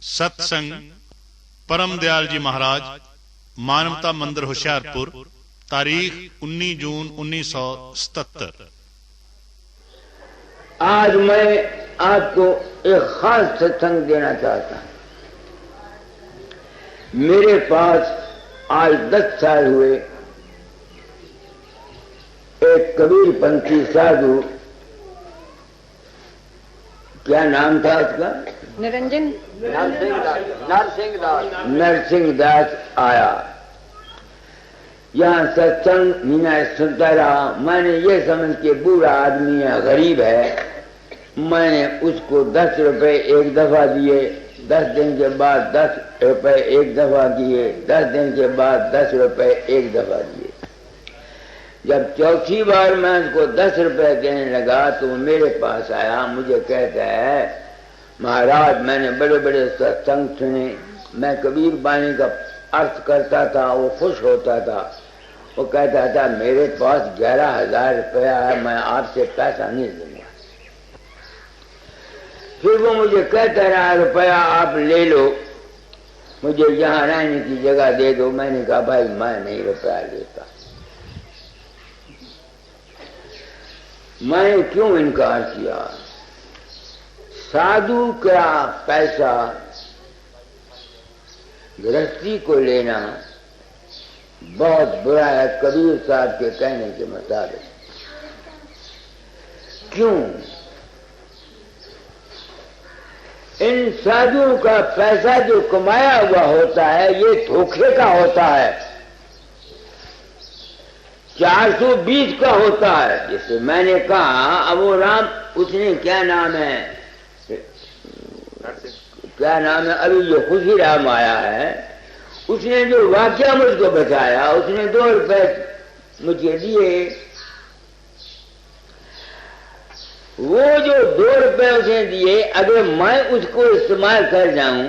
सत्संग परम दयाल जी महाराज, मानवता मंदिर होशियारपुर, तारीख 19 जून 1977। आज मैं आपको एक खास सत्संग देना चाहता हूं। मेरे पास आज 10 साल हुए एक कबीरपंथी साधु, क्या नाम था उसका? निरंजन नरसिंह दास आया। यहाँ सत्संग मीना सुनता रहा। मैंने ये समझ के बूढ़ा आदमी है, गरीब है, मैंने उसको 10 रुपए एक दफा दिए। 10 दिन के बाद 10 रुपए एक दफा दिए। 10 दिन के बाद 10 रुपए एक दफा दिए। जब चौथी बार मैं उसको 10 रुपए देने लगा तो वो मेरे पास आया, मुझे कहता है, महाराज मैंने बड़े बड़े सत्संग सुने, मैं कबीर बानी का अर्थ करता था, वो खुश होता था। वो कहता था मेरे पास 11,000 रुपया है, मैं आपसे पैसा नहीं दूंगा। फिर वो मुझे कहता रहा रुपया आप ले लो, मुझे यहाँ रहने की जगह दे दो। मैंने कहा भाई मैं नहीं रुपया लेता। मैंने क्यों इनकार किया? साधु का पैसा गृहस्थी को लेना बहुत बुरा है, कबीर साहब के कहने के मुताबिक। क्यों? इन साधुओं का पैसा जो कमाया हुआ होता है ये धोखे का होता है, 420 का होता है। जैसे मैंने कहा अब वो राम, उसने क्या नाम है, क्या नाम है, अभी जो खुशी राम आया है, उसने जो वाक्य मुझको बताया, उसने 2 रुपए मुझे दिए। वो जो 2 रुपए उसने दिए, अगर मैं उसको इस्तेमाल कर जाऊं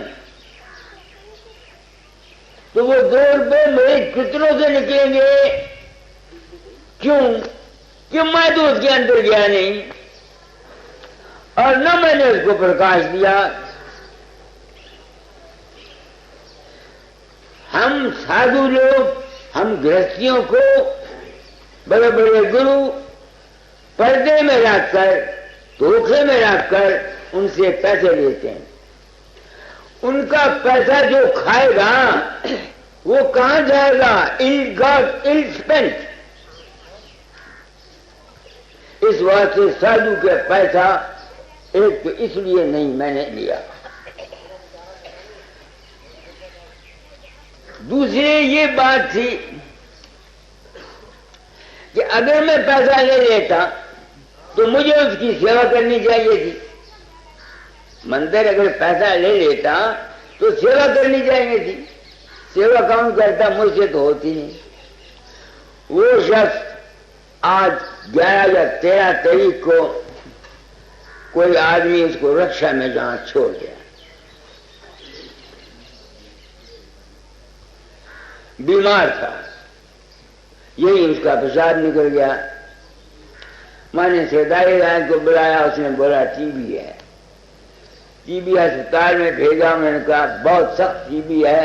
तो वो 2 रुपए मेरे कितनों से निकलेंगे? क्यों? कि मैं तो उसके अंदर गया नहीं और न मैंने उसको प्रकाश दिया। हम साधु लोग, हम गृहस्थियों को बड़े बड़े गुरु पर्दे में रखकर, धोखे में रखकर उनसे पैसे लेते हैं। उनका पैसा जो खाएगा वो कहां जाएगा? इल गॉट इल स्पेंट। इस वास्ते साधु के पैसा एक तो इसलिए नहीं मैंने लिया। दूसरी ये बात थी कि अगर मैं पैसा ले लेता तो मुझे उसकी सेवा करनी चाहिए थी। मंदिर अगर पैसा ले लेता तो सेवा करनी चाहिए थी। सेवा कौन करता? मुझसे तो होती नहीं। वो शख्स आज 11 या 13 तारीख को कोई आदमी उसको रक्षा में जहां छोड़ गया, बीमार था, यही उसका पेशाब निकल गया। मैंने सेदारी राय को बुलाया, उसने बोला टीबी है। टीबी अस्पताल में भेजा। मैंने कहा बहुत सख्त टीबी है,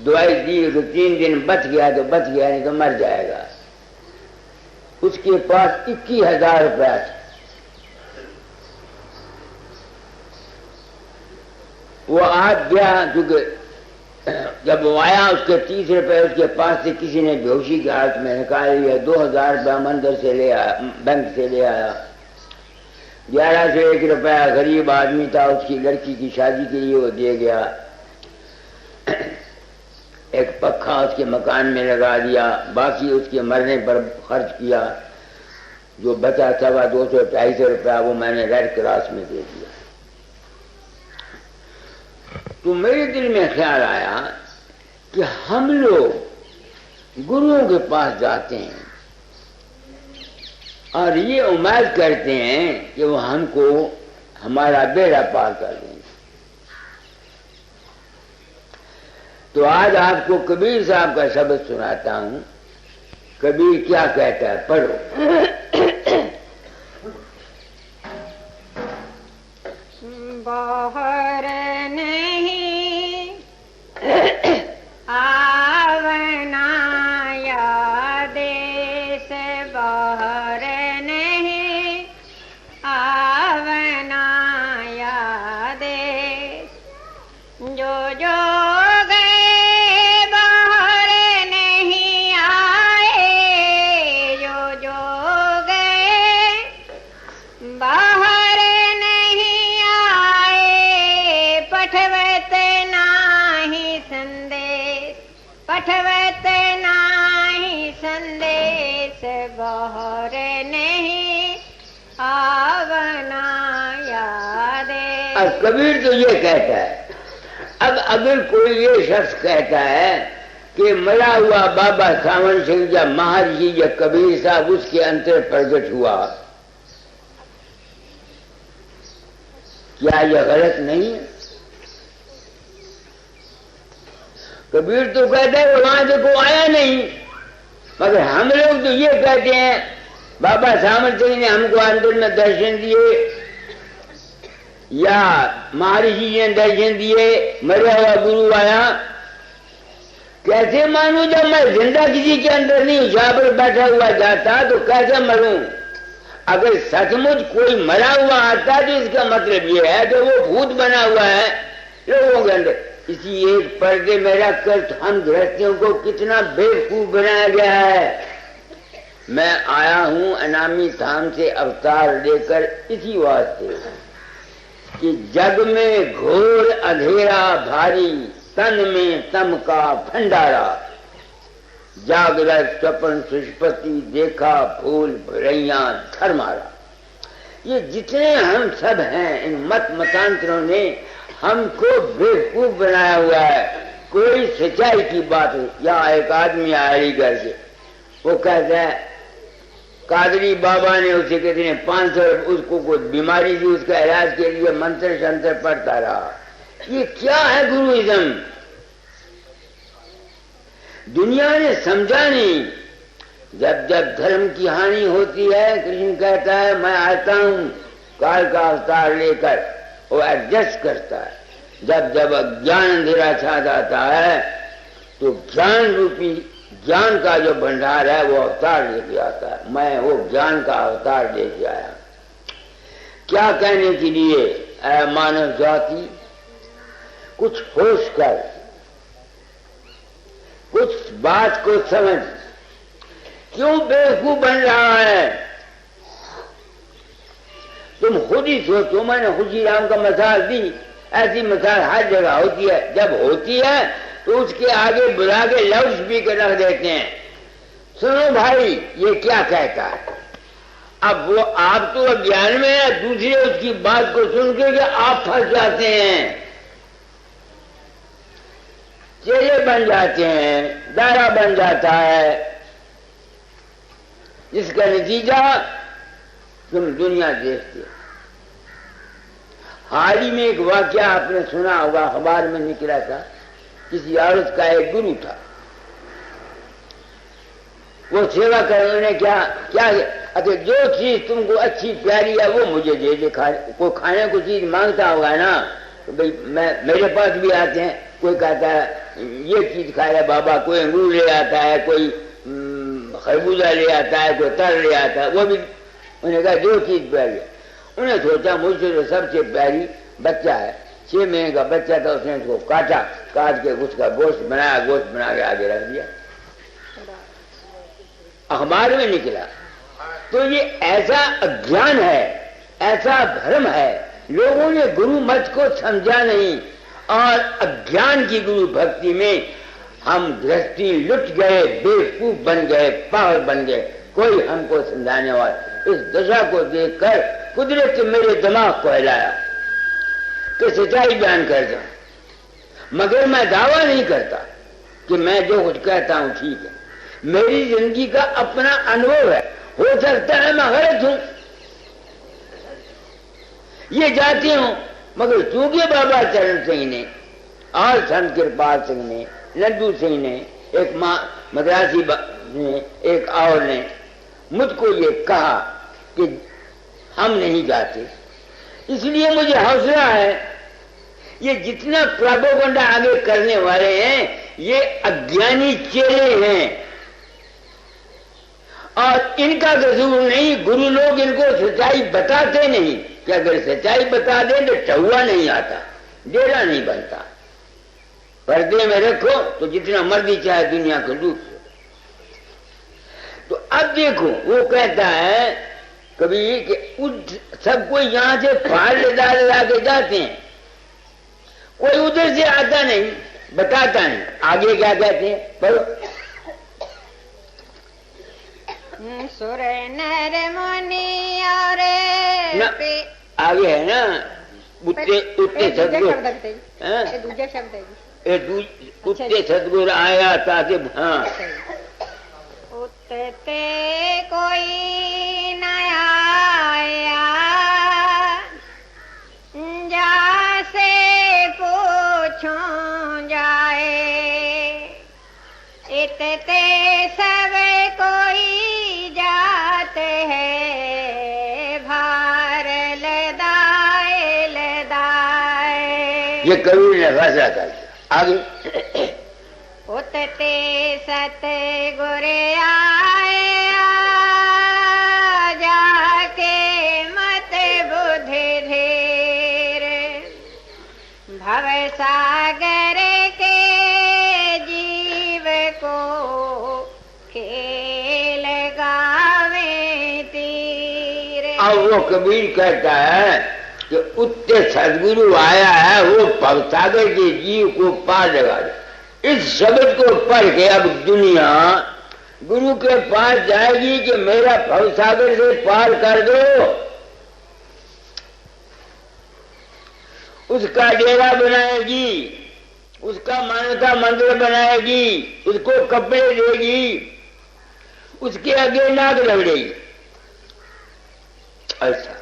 दवाई दी तो 3 दिन बच गया तो बच गया, नहीं तो मर जाएगा। उसके पास 21,000 रुपया था। वो आज गया, क्योंकि जब वो आया उसके 30 रुपए उसके पास से किसी ने बेहोशी की हालत में निकाल लिया। 2,000 रुपया मंदिर से ले आया, बैंक से ले आया। 11 से 1 रुपया गरीब आदमी था, उसकी लड़की की शादी के लिए वो दे गया। एक पक्का उसके मकान में लगा दिया, बाकी उसके मरने पर खर्च किया। जो बचा 200-250 रुपया वो मैंने रेड क्रॉस में दे दिया। तो मेरे दिल में ख्याल आया कि हम लोग गुरुओं के पास जाते हैं और ये उम्मीद करते हैं कि वो हमको हमारा बेड़ा पार कर देंगे। तो आज आपको कबीर साहब का शब्द सुनाता हूं। कबीर क्या कहता है, पढ़ो। बाहर नहीं जो गए बाहर नहीं आए, जो गए बाहर नहीं आए, पठवत नाही संदेश, पठवत नाही संदेश, बाहर नहीं आवना यादे। अब कबीर तो ये कहता है, अब अगर कोई ये शख्स कहता है कि मरा हुआ बाबा सावन सिंह या महर्षि या कबीर साहब उसके अंतर प्रकट हुआ, क्या यह गलत नहीं है? कबीर तो कहता है वहां से कोई आया नहीं, मगर हम लोग तो ये कहते हैं बाबा सावन सिंह ने हमको अंतर में दर्शन दिए या महर्षि ने दर्शन दिए, मरा हुआ गुरु आया। कैसे मानूं जब मैं जिंदा किसी के अंदर नहीं, जहां पर बैठा हुआ जाता तो कैसे मरूं? अगर सचमुच कोई मरा हुआ आता तो इसका मतलब ये है कि वो भूत बना हुआ है लोगों के अंदर। इसी एक पर्दे में रखकर हम गृहस्थियों को कितना बेवकूफ बनाया गया है। मैं आया हूं अनामी धाम से अवतार लेकर इसी वास्ते कि जग में घोर अंधेरा भारी, तन में तम का भंडारा, जागृत स्वप्न सुष्पति देखा फूल भरैया धर्मारा। ये जितने हम सब हैं इन मत मतांतरों ने हमको बेवकूफ बनाया हुआ है। कोई सच्चाई की बात है। यहाँ एक आदमी आया करके, वो कहता है कादरी बाबा ने उसे कितने 500, उसको कोई बीमारी थी, उसका इलाज के लिए मंत्र शंत्र पढ़ता रहा। ये क्या है गुरुइज्म? दुनिया ने समझा नहीं। जब जब धर्म की हानि होती है, कृष्ण कहता है मैं आता हूं काल का अवतार लेकर, वो एडजस्ट करता है। जब जब अज्ञान अंधेरा छा जाता है तो ज्ञान रूपी ज्ञान का जो भंडार है वो अवतार लेके आता है। मैं वो ज्ञान का अवतार लेके आया। क्या कहने के लिए? मानव जाति कुछ होश कर, कुछ बात को समझ। क्यों बेवकूफ बन रहा है? तुम खुद ही सोचो। मैंने खुशी राम का मिसाल दी, ऐसी मिसाल हर जगह होती है। जब होती है तो उसके आगे बुला के लाउड स्पीकर रख देते हैं, सुनो भाई ये क्या कहता है। अब वो आप तो अज्ञान में है, दूसरे उसकी बात को सुन के आप फंस जाते हैं, चेले बन जाते हैं, दायरा बन जाता है, जिसका नतीजा तुम दुनिया देखते हो। हाल ही में एक वाकया आपने सुना होगा, अखबार में निकला था। किसी औरत का एक गुरु था, वो सेवा करने उन्हें क्या क्या अच्छा जो चीज तुमको अच्छी प्यारी है वो मुझे दे दे। कोई खाने को चीज मांगता होगा ना, तो भाई मेरे पास भी आते हैं। कोई कहता है ये चीज खा रहा बाबा, कोई अंगूर ले आता है, कोई खरबूजा ले आता है, कोई तर ले आता है। वो भी उन्हें कहा जो चीज प्यारी। उन्हें सोचा मुझसे तो सबसे प्यारी बच्चा है। 6 महीने का बच्चा था, उसने उसको काटा, काट के उसका गोश्त बनाया, गोश्त बना के आगे रख दिया। अखबार में निकला। तो ये ऐसा अज्ञान है, ऐसा भ्रम है। लोगों ने गुरु मत को समझा नहीं और अज्ञान की गुरु भक्ति में हम गृहस्थी लुट गए, बेवकूफ बन गए, पागल बन गए। कोई हमको समझाने वाला। इस दशा को देखकर कुदरत मेरे दिमाग को हिलाया कि सच्चाई बयान कर जाऊं। मगर मैं दावा नहीं करता कि मैं जो कुछ कहता हूं ठीक है। मेरी जिंदगी का अपना अनुभव है। हो सकता है मैं गलत हूं, ये जानती हूं, मगर चूंकि बाबा चरण सिंह ने और संत कृपाल सिंह ने, लड्डू सिंह ने, एक मद्रासी ने, एक और ने मुझको ये कहा कि हम नहीं जाते, इसलिए मुझे हौसला है। ये जितना प्रोपेगेंडा आगे करने वाले हैं ये अज्ञानी चेले हैं और इनका कसूर नहीं। गुरु लोग इनको सच्चाई बताते नहीं कि अगर सच्चाई बता दें तो टहुआ नहीं आता, डेरा नहीं बनता। पर्दे में रखो तो जितना मर्जी चाहे दुनिया को लूट लो। तो अब देखो वो कहता है कभी कि सब कोई यहां से फाड़ ला के जाते हैं, कोई उधर से आता नहीं, बताता नहीं आगे क्या कहते हैं, पढ़ो। सुर नर मुनि और आगे है ना उत्ते सदगुरु, दूसरा शब्द है उत्ते सदगुरु आया ताकि हाँ उत्ते कोई न आया जा से पूछूं जाए, इतते सब कोई जाते हैं भार लदाए लदाए। ये कवि ने फैसला कर दिया। आगे उतते सतगुरु आए जाके मत बुद्धि धीर, भव सागर के जीव को खेल गावे तीर। अब वो कबीर कहता है कि उत्ते सदगुरु आया है, वो भवसागर के जीव को पार लगा दे। इस शब्द को पढ़ के अब दुनिया गुरु के पास जाएगी कि मेरा भवसागर से पार कर दो, उसका डेरा बनाएगी, उसका मान्यता मंदिर बनाएगी, उसको कपड़े देगी, उसके आगे नाक रगड़ेगी। ऐसा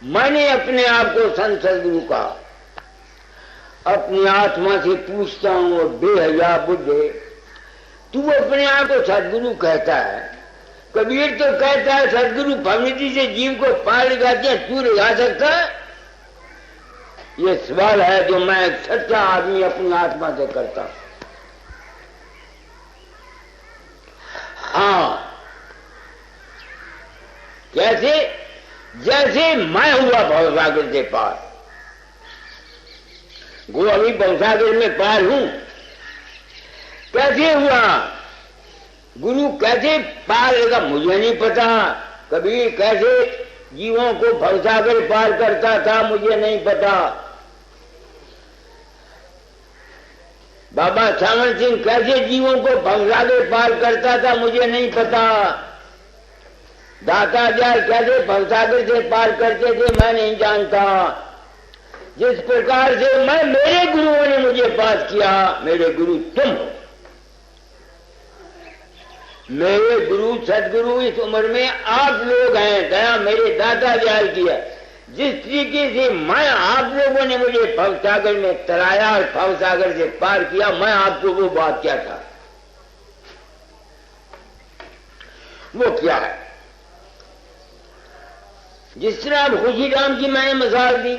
मैंने अपने आप को संत सदगुरु कहा, अपनी आत्मा से पूछता हूं और बेहया बुद्धे, तू अपने आप को सदगुरु कहता है। कबीर तो कहता है सदगुरु भवनिधि से जीव को पार लगाते हैं, तू लगा सकता है? ये सवाल है जो मैं एक सच्चा आदमी अपनी आत्मा से करता हूं। हाँ, कैसे? जैसे मैं हुआ भवसागर से पार, वो अभी भवसागर में पार हूं, कैसे हुआ? गुरु कैसे पार लगा मुझे नहीं पता। कबीर कैसे जीवों को भवसागर पार करता था मुझे नहीं पता। बाबा सावन सिंह कैसे जीवों को भवसागर पार करता था मुझे नहीं पता। दाता जाल कैसे भवसागर से पार करते थे मैं नहीं जानता। जिस प्रकार से मैं, मेरे गुरुओं ने मुझे पास किया, मेरे गुरु तुम हो। मेरे गुरु सदगुरु इस उम्र में आप लोग हैं, दया मेरे दादा जाल की है। जिस तरीके से मैं, आप लोगों ने मुझे भवसागर में तराया और भवसागर से पार किया, मैं आपको वो बात क्या था, वो क्या है? जिस तरह अब खुशी राम की मैंने मिसाल दी,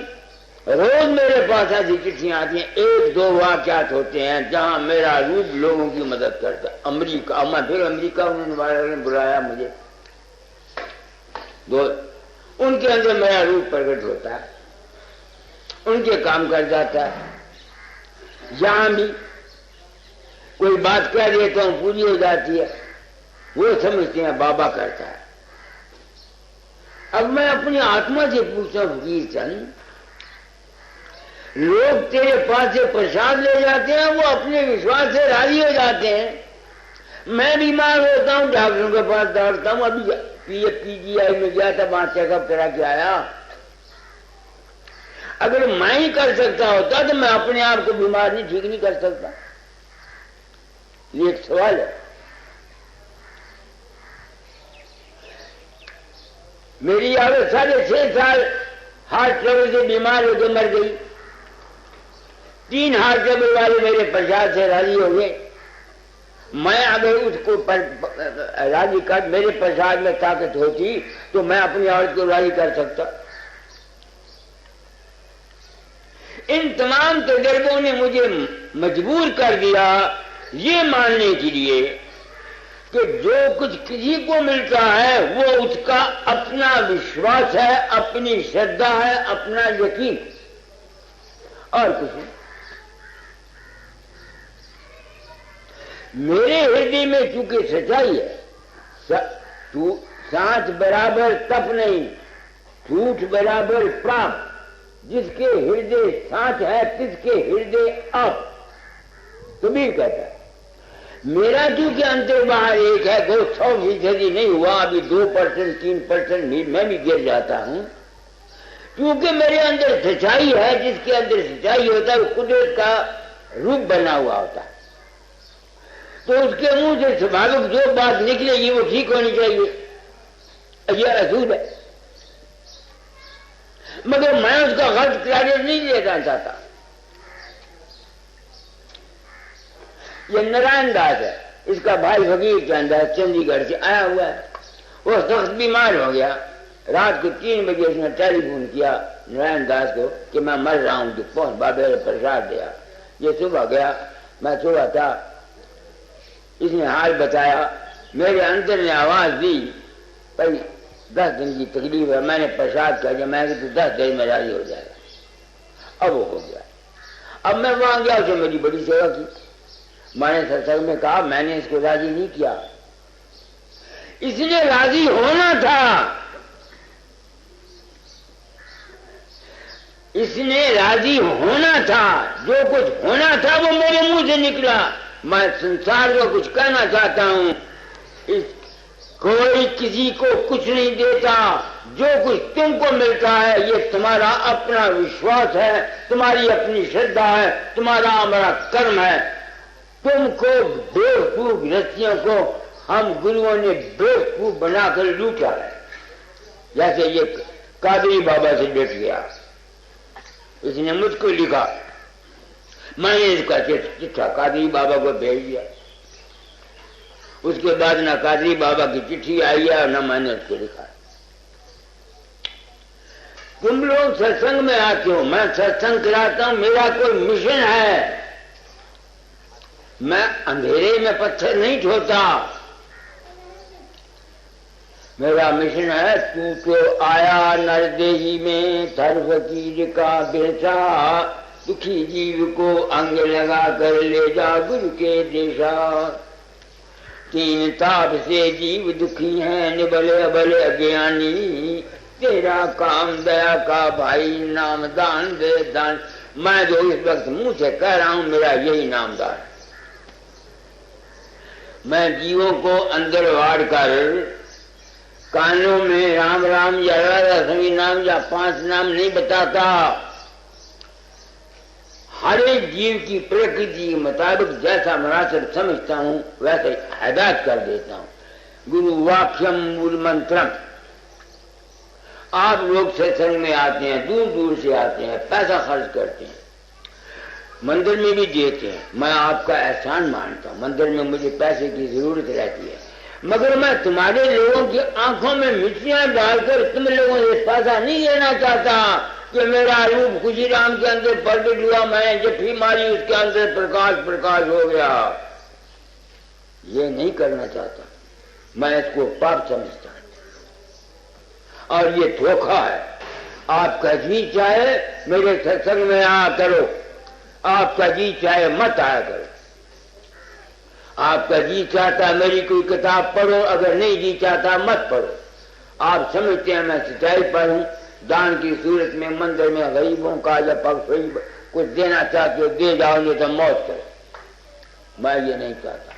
रोज मेरे पास ऐसी चिट्ठियां आती हैं, एक दो वाकयात होते हैं जहां मेरा रूप लोगों की मदद करता है। अमेरिका, मैं फिर अमेरिका उन्होंने बुलाया मुझे, दो उनके अंदर मेरा रूप प्रकट होता है, उनके काम कर जाता है। यहां भी कोई बात कह देता हूं पूरी हो जाती है, वो समझते हैं बाबा करता है। अब मैं अपनी आत्मा से पूछता हूं, फकीर चंद, लोग तेरे पास से प्रसाद ले जाते हैं, वो अपने विश्वास से राजी हो जाते हैं। मैं बीमार होता हूं, डॉक्टरों के पास दौड़ता हूं। अभी पीजीआई में गया था, वहां चेकअप करा के आया। अगर मैं ही कर सकता होता तो मैं अपने आप को बीमार नहीं, ठीक नहीं कर सकता। ये एक सवाल है। मेरी औरत 6.5 साल हार्ट ट्रबल से बीमार होकर मर गई। 3 हार्ट ट्रबल वाले मेरे प्रसाद से राजी हो गए। मैं अगर उसको राजी कर, मेरे प्रसाद में ताकत होती तो मैं अपनी औरत को राजी कर सकता। इन तमाम तजर्बों ने मुझे मजबूर कर दिया ये मानने के लिए कि जो कुछ किसी को मिलता है वो उसका अपना विश्वास है, अपनी श्रद्धा है, अपना यकीन, और कुछ नहीं। मेरे हृदय में चूंकि सच्चाई है, तू सांच बराबर तप नहीं, झूठ बराबर पाप। जिसके हृदय सांच है तिसके हृदय आप। कबीर कहता है मेरा क्योंकि अंतर बाहर एक है, वो 100% नहीं हुआ, अभी 2% 3% नहीं, मैं भी गिर जाता हूं। क्योंकि मेरे अंदर सच्चाई है, जिसके अंदर सच्चाई होता है वो कुदरत का रूप बना हुआ होता है। तो उसके मुंह से स्वाभाविक जो बात निकलेगी वो ठीक होनी चाहिए। यह असूल है, मगर मैं उसका गलत क्रेडिट नहीं लेना चाहता। ये नारायण दास है, इसका भाई फकीर चंद है, चंडीगढ़ से आया हुआ है। वो सख्त बीमार हो गया। रात को 3 बजे उसने टेलीफोन किया नारायण दास को कि मैं मर रहा हूं, तो पहुंच बाबे ने प्रसाद दिया। ये सुबह गया, मैं सुबह था, इसने हाल बताया। मेरे अंदर ने आवाज दी भाई 10 दिन की तकलीफ है, मैंने प्रसाद कर दिया। मैं तो 10 दिन में राजी हो जाएगा। अब वो हो गया। अब मैं वहां गया, उसे मेरी बड़ी सेवा की। मैंने सत्संग में कहा मैंने इसको राजी नहीं किया, इसने राजी होना था। इसने राजी होना था, जो कुछ होना था वो मेरे मुंह से निकला। मैं संसार को कुछ कहना चाहता हूं, कोई किसी को कुछ नहीं देता। जो कुछ तुमको मिलता है ये तुम्हारा अपना विश्वास है, तुम्हारी अपनी श्रद्धा है, तुम्हारा हमारा कर्म है। तुमको बेवकूफ गृहस्थियों को हम गुरुओं ने बेवकूफ बनाकर लूटा है। जैसे ये कादरी बाबा से बैठ गया, इसने मुझको लिखा, मैंने इसका चिट्ठा कादरी बाबा को भेज दिया। उसके बाद ना कादरी बाबा की चिट्ठी आई है और ना मैंने उसको लिखा। तुम लोग सत्संग में आते हो, मैं सत्संग कराता हूं, मेरा कोई मिशन है। मैं अंधेरे में पत्थर नहीं छोड़ता। मेरा मिशन है तू तो आया नरदेही में, थर फकीर का बेचा, दुखी जीव को अंग लगा कर ले जा गुरु के देशा। 3 ताप से जीव दुखी हैं, निबले अबले अज्ञानी, तेरा काम दया का भाई नाम दान दे दान। मैं जो इस वक्त मुंह से कह रहा हूं मेरा यही नामदान है। मैं जीवों को अंदर वाड़ कर कानों में राम राम या राधा स्वामी नाम या 5 नाम नहीं बताता। हर एक जीव की प्रकृति के मुताबिक जैसा मुनासिब समझता हूं वैसे हिदायत कर देता हूं। गुरु वाक्यम मूल मंत्रम। आप लोग सत्संग में आते हैं, दूर दूर से आते हैं, पैसा खर्च करते हैं, मंदिर में भी देते हैं। मैं आपका एहसान मानता हूं, मंदिर में मुझे पैसे की जरूरत रहती है, मगर मैं तुम्हारे लोगों की आंखों में मिर्चियां डालकर तुम लोगों से पैसा नहीं लेना चाहता कि मेरा रूप खुशी राम के अंदर प्रकट हुआ, मैंने जफ्फी मारी उसके अंदर प्रकाश प्रकाश हो गया। ये नहीं करना चाहता, मैं इसको पाप समझता हूं और ये धोखा है। आपका जी चाहे मेरे सत्संग में आया करो, आपका जी चाहे मत आया करो। आपका जी चाहता मेरी कोई किताब पढ़ो, अगर नहीं जी चाहता मत पढ़ो। आप समझते हैं मैं सच्चाई पर हूं, दान की सूरत में मंदिर में गरीबों का या पक्षी कुछ देना चाहते हो दे जाओ, नहीं तो मौत करो। मैं ये नहीं चाहता।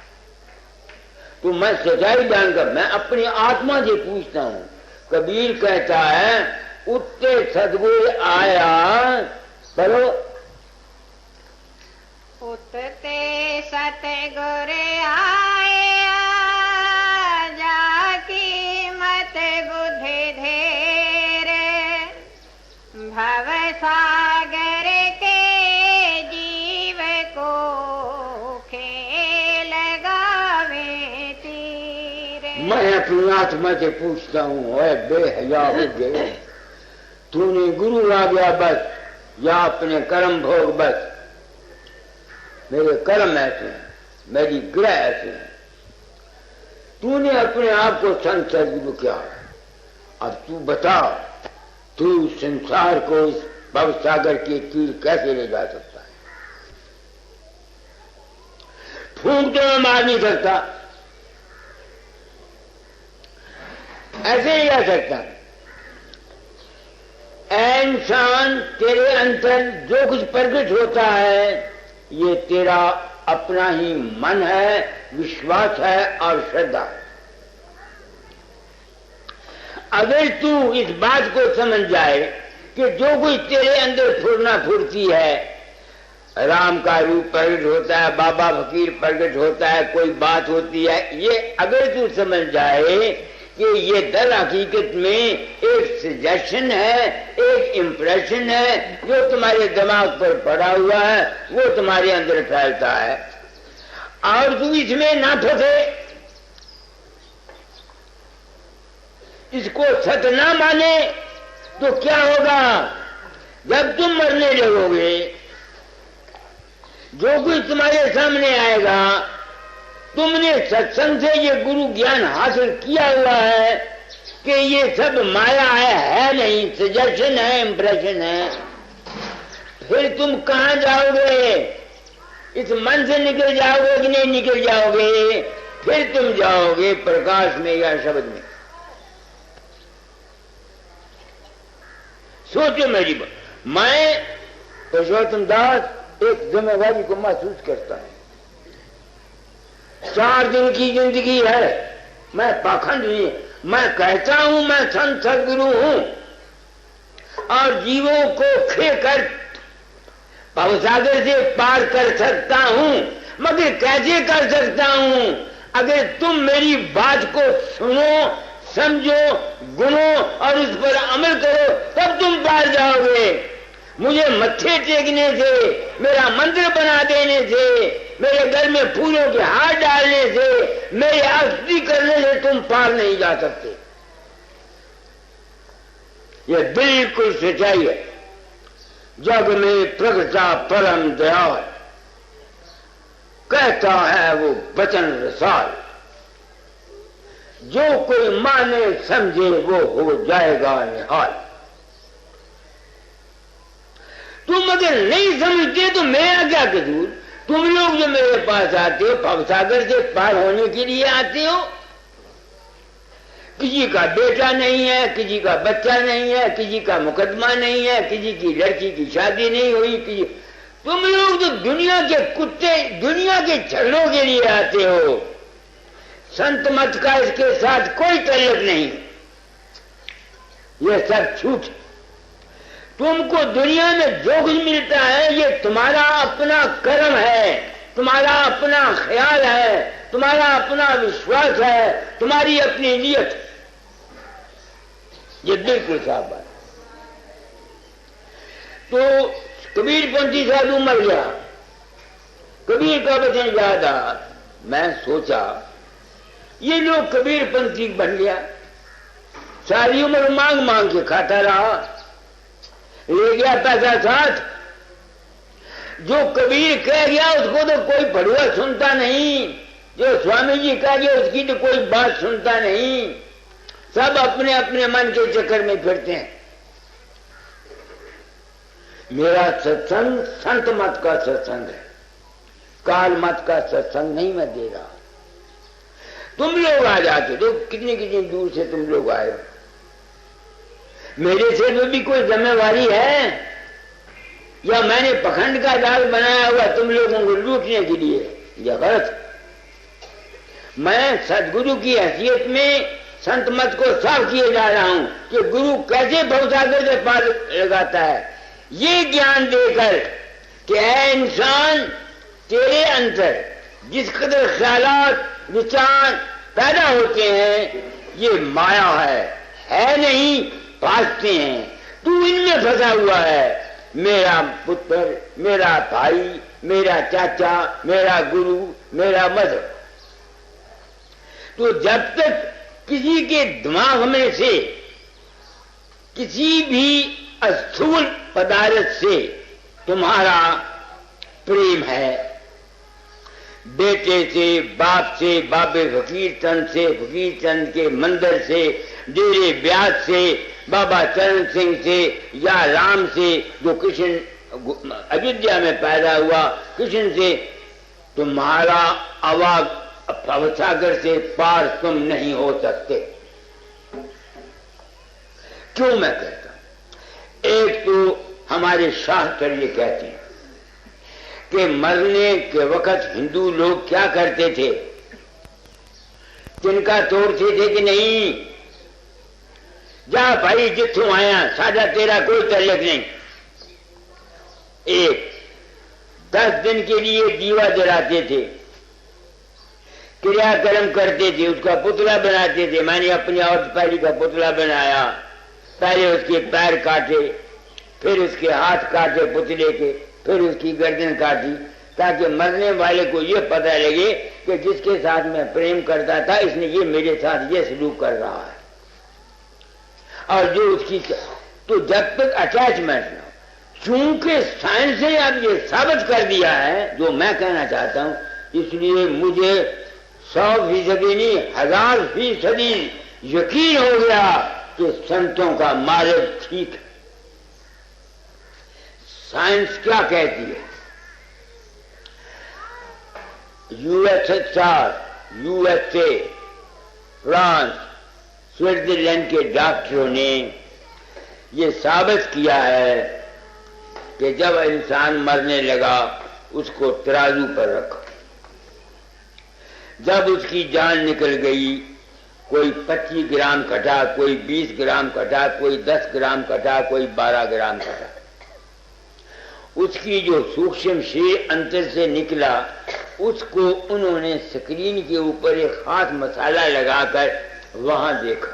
तो मैं सच्चाई जानकर मैं अपनी आत्मा से पूछता हूं। कबीर कहता है उत्ते सदगुरु आया पढ़ो, उतते सतगुर आया, जाकी मत बुद्धि धेर, भव सागर के जीव को खेल गावे तीर। मैं अपनी आत्मा से पूछता हूं, ओए बेहया हो गए, तूने गुरु आ गया बस या अपने कर्म भोग बस। मेरे कर्म ऐसे हैं, मेरी ग्रह ऐसे हैं। तूने अपने आप को संत सदगुरु किया, अब तू बता तू संसार को इस भवसागर के तीर कैसे ले जा सकता है। फूंक तो मैं मार नहीं सकता, ऐसे नहीं जा सकता। ऐ इंसान, तेरे अंदर जो कुछ प्रकट होता है ये तेरा अपना ही मन है, विश्वास है और श्रद्धा। अगर तू इस बात को समझ जाए कि जो कुछ तेरे अंदर फुरना फुरती है, राम का रूप प्रकट होता है, बाबा फकीर प्रकट होता है, कोई बात होती है, ये अगर तू समझ जाए कि ये दर हकीकत में एक सजेशन है, एक इंप्रेशन है जो तुम्हारे दिमाग पर पड़ा हुआ है, वो तुम्हारे अंदर फैलता है, और तू इसमें ना फंसे, इसको सच ना माने, तो क्या होगा? जब तुम मरने लगोगे, जो कुछ तुम्हारे सामने आएगा, तुमने सत्संग से ये गुरु ज्ञान हासिल किया हुआ है कि ये सब माया है नहीं, सजेशन है, इंप्रेशन है, फिर तुम कहां जाओगे? इस मन से निकल जाओगे कि नहीं निकल जाओगे? फिर तुम जाओगे प्रकाश में या शब्द में। सोचो मेरी बात, मैं पुरुषोत्तम दास एक जिम्मेवारी को महसूस करता हूं। 4 दिन की जिंदगी है, मैं पाखंड नहीं, मैं कहता हूं मैं संत सदगुरु हूं और जीवों को खेकर भवसागर से पार कर सकता हूं, मगर कैसे कर सकता हूं? अगर तुम मेरी बात को सुनो, समझो, गुनो और उस पर अमल करो, तब तुम पार जाओगे। मुझे मत्थे टेकने से, मेरा मंदिर बना देने से, मेरे घर में फूलों के हार डालने से, मेरे आरती करने से तुम पार नहीं जा सकते। यह बिल्कुल सच्चाई है। जग में प्रगटा परम दयाल, कहता है वो वचन रसाल, जो कोई माने समझे वो हो जाएगा निहाल। तुम अगर नहीं समझते तो मेरा क्या कसूर? तुम लोग जो मेरे पास आते हो, भवसागर से पार होने के लिए आते हो। किसी का बेटा नहीं है, किसी का बच्चा नहीं है, किसी का मुकदमा नहीं है, किसी की लड़की की शादी नहीं हुई, तुम लोग तो दुनिया के कुत्ते, दुनिया के झगड़ों के लिए आते हो। संत मत का इसके साथ कोई ताल्लुक नहीं, यह सब झूठ। तुमको दुनिया में जो कुछ मिलता है ये तुम्हारा अपना कर्म है, तुम्हारा अपना ख्याल है, तुम्हारा अपना विश्वास है, तुम्हारी अपनी नियत। ये बिल्कुल साफ बात। तो कबीरपंथी साधु मर गया, कबीर का वचन याद आ, मैं सोचा ये लोग कबीरपंथी बन गया, सारी उम्र मांग मांग के खाता रहा, ले गया पैसा साथ। जो कबीर कह गया उसको तो कोई पढ़ुआ सुनता नहीं, जो स्वामी जी कह गया उसकी तो कोई बात सुनता नहीं, सब अपने अपने मन के चक्कर में फिरते हैं। मेरा सत्संग संत मत का सत्संग है, काल मत का सत्संग नहीं मैं दे रहा। तुम लोग आ जाते तो कितनी कितनी दूर से तुम लोग आए हो, मेरे से भी कोई जिम्मेवारी है या मैंने पखंड का जाल बनाया हुआ तुम लोगों को लूटने के लिए? यह गलत। मैं सदगुरु की हैसियत में संत मत को साफ किए जा रहा हूं कि गुरु कैसे भवसागर से पार लगाता है, ये ज्ञान देकर कि ऐ इंसान, तेरे अंदर जिस कदर ख्यालात विचार पैदा होते हैं ये माया है नहीं, भागते हैं। तू इनमें फंसा हुआ है। मेरा पुत्र, मेरा भाई, मेरा चाचा, मेरा गुरु, मेरा मदर। तो जब तक किसी के दिमाग में से किसी भी अस्थूल पदार्थ से तुम्हारा प्रेम है, बेटे से, बाप से, बाबे फकीर चंद से, फकीर चंद के मंदिर से, डेरे ब्याज से, बाबा चरण सिंह से या राम से जो कृष्ण अयोध्या में पैदा हुआ, कृष्ण से, तुम्हारा भवसागर से पार तुम नहीं हो सकते। क्यों मैं कहता हूं? एक तो हमारे शास्त्र ये कहते हैं कि मरने के वक्त हिंदू लोग क्या करते थे, तिनका तोड़ते थे कि नहीं? जा भाई जिथों आया, साढ़ा तेरा कोई तल्लक नहीं। एक 10 दिन के लिए दीवा जलाते थे, क्रियाक्रम करते थे, उसका पुतला बनाते थे। मैंने अपनी औरत पहली का पुतला बनाया, पहले उसके पैर काटे, फिर उसके हाथ काटे पुतले के, फिर उसकी गर्दन काटी, ताकि मरने वाले को यह पता लगे कि जिसके साथ मैं प्रेम करता था इसने ये मेरे साथ ये सलूक कर रहा है। और जो उसकी, तो जब तक अटैचमेंट न हो, चूंकि साइंस ने अब ये साबित कर दिया है जो मैं कहना चाहता हूं, इसलिए मुझे 100% नहीं 1000% यकीन हो गया कि संतों का मार्ग ठीक है। साइंस क्या कहती है? यूएसएसआर, यूएसए, फ्रांस, स्विट्जरलैंड के डॉक्टरों ने ये साबित किया है कि जब इंसान मरने लगा उसको तराजू पर रखो, जब उसकी जान निकल गई, कोई 25 ग्राम कटा, कोई 20 ग्राम कटा, कोई 10 ग्राम कटा, कोई 12 ग्राम कटा, उसकी जो सूक्ष्म शरीर अंतर से निकला उसको उन्होंने स्क्रीन के ऊपर एक खास मसाला लगाकर वहां देखा,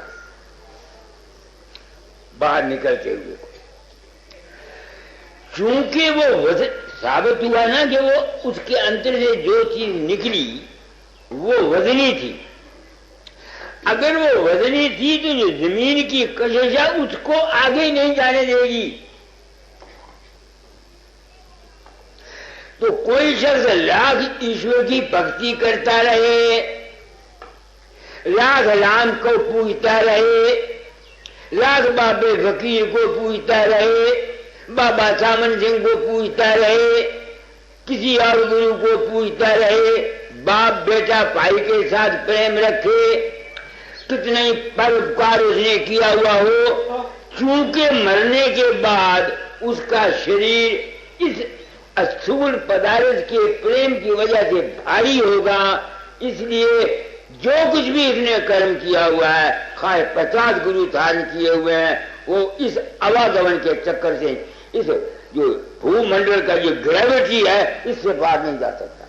बाहर निकलते हुए। चूंकि वो साबित हुआ ना कि वो उसके अंतर से जो चीज निकली वो वजनी थी। अगर वो वजनी थी तो जो जमीन की कशिश है उसको आगे नहीं जाने देगी। तो कोई शख्स लाख ईश्वर की भक्ति करता रहे, लाख राम को पूजता रहे, लाख बाबे फकीर को पूजता रहे, बाबा सामन सिंह को पूजता रहे, किसी और गुरु को पूजता रहे, बाप बेटा भाई के साथ प्रेम रखे, कितना ही परोपकार उसने किया हुआ हो, चूंकि मरने के बाद उसका शरीर इस स्थूल पदार्थ के प्रेम की वजह से भारी होगा, इसलिए जो कुछ भी इसने कर्म किया हुआ है, खाए 50 गुरु धारण किए हुए हैं, वो इस आवागमन के चक्कर से, इस जो भूमंडल का जो ग्रेविटी है इससे बाहर नहीं जा सकता।